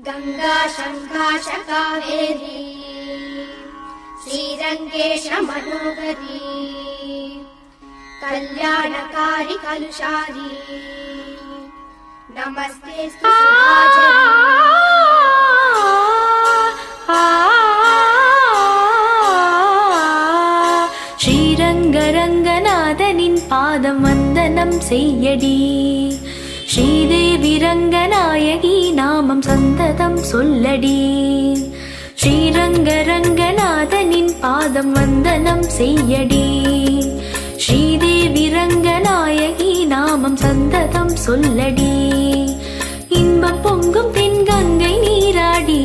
गंगा शंकाश कावेरी श्रीरंगेश मनोहरी कल्याणकारी कलुषारी नमस्ते ஸ்ரீரங்கரங்கநாதனின் பாதம் வந்தனம் செய்யடி. ஸ்ரீதேவி ரங்கநாயகி நாமம் சந்ததம் சொல்லடி. ஸ்ரீரங்கரங்கநாதனின் பாதம் வந்தனம் செய்யடி. ஸ்ரீதேவி ரங்கநாயகி நாமம் சந்ததம் சொல்லடி. இன்பம் பொங்கும் தென்கங்கை நீராடி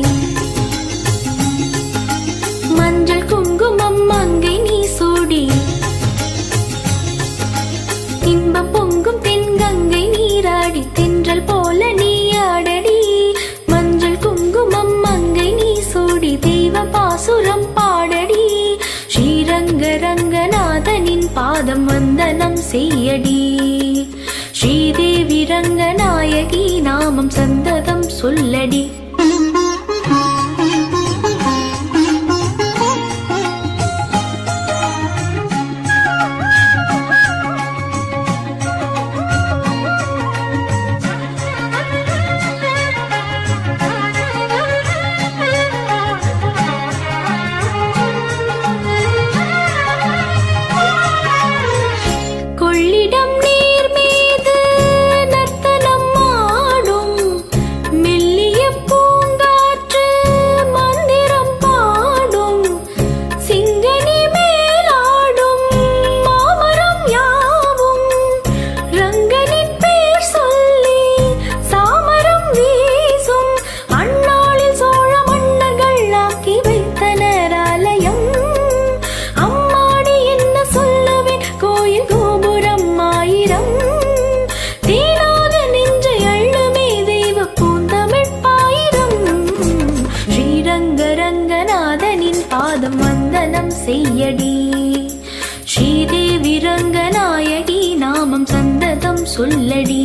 மஞ்சள் குங்குமம் மங்கை நீ சூடி. இன்பம் பொங்கும் தென்கங்கை நீராடி தென்றல் போல நீ ஆடடி. மஞ்சள் குங்குமம் மங்கை நீ சூடி தெய்வ பாசுரம் பாடடி. ஸ்ரீரங்கரங்கநாதனின் பாதம் வந்தனம் செய்யடி. ஸ்ரீதேவி ரங்கநாயகி நாமம் சந்ததம் சொல்லடி. கொள்ளிடம் நீர் மீது நர்த்தனம் ஆடும் மெல்லிய பூங்காற்று மந்திரம் பாடும். சிங்கனி மேலாடும் மாமரம் யாவும் ரங்கனின் பேர் சொல்லி சாமரம் வீசும். அந்நாளில் சோழ மன்னர்கள் ஆக்கி வைத்தனர் ஆலயம். அம்மாடி என்ன சொல்லுவேன் கோயில் கோபுரம் ஆயிரம். தேனாக நெஞ்சை அள்ளுமே தெய்வ பூந்தமிழ் பாயிரம். ஸ்ரீரங்கரங்கநாதனின் பாதம் வந்தனம் செய்யடி. ஸ்ரீதேவி ரங்கநாயகி நாமம் சந்ததம் சொல்லடி.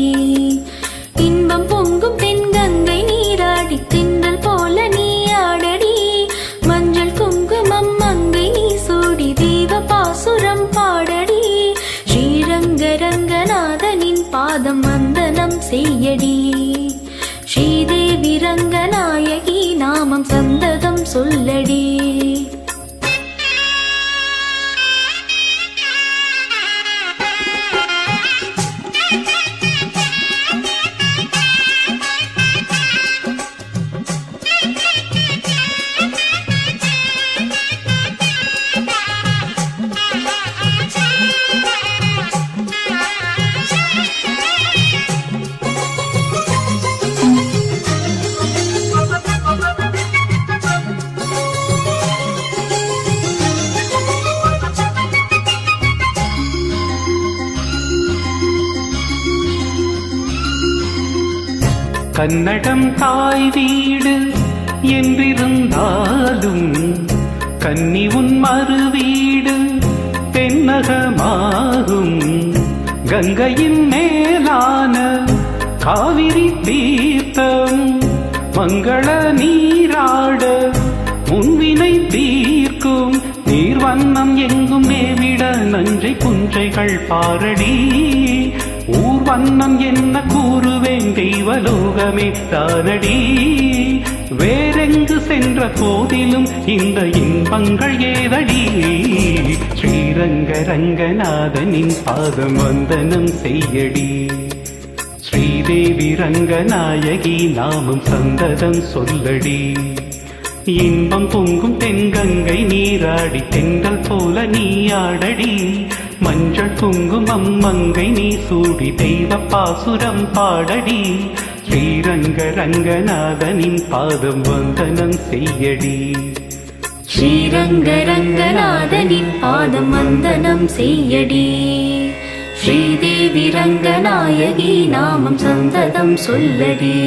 இன்பம் பொங்கும் தென்கங்கை நீராடி தென்றல் போல நீ ஆடடி. மஞ்சள் குங்குமம் மங்கை நீ சூடி தெய்வ பாசுரம் பாடடி. ஸ்ரீரங்கரங்கநாதனின் பாதம் வந்தனம் செய்யடி. ஸ்ரீதேவி ரங்கநாயகி நாமம் சந்ததம் சொல்லடி. கன்னடம் தாய் வீடு என்றிருந்தாலும் கன்னி உன் மறு வீடு தென்னகமாகும். கங்கையின் மேலான காவிரி தீர்த்தம் மங்கள நீராட முன்வினை தீர்க்கும். நீர் வண்ணம் எங்கும் மேவிட நஞ்சை புஞ்சைகள் பாரடி. ஊர் வண்ணம் என்ன கூறுவேன் தெய்வலோகமே தானடி. வேறெங்கு சென்ற போதிலும் இந்த இன்பங்கள் ஏதடி. ஸ்ரீரங்கரங்கநாதனின் பாதம் வந்தனம் செய்யடி. ஸ்ரீதேவி ரங்கநாயகி நாமம் சந்ததம் சொல்லடி. இன்பம் பொங்கும் தென்கங்கை நீராடி தென்றல் போல நீ ஆடடி. மஞ்சள் குங்குமம் மங்கை நீ சூடி தெய்வ பாசுரம் பாடடி. ஸ்ரீரங்கரங்கநாதனின் பாதம் வந்தனம் செய்யடி. ஸ்ரீரங்கரங்கநாதனின் பாதம் வந்தனம் செய்யடி. ஸ்ரீதேவி ரங்கநாயகி நாமம் சந்ததம் சொல்லடி.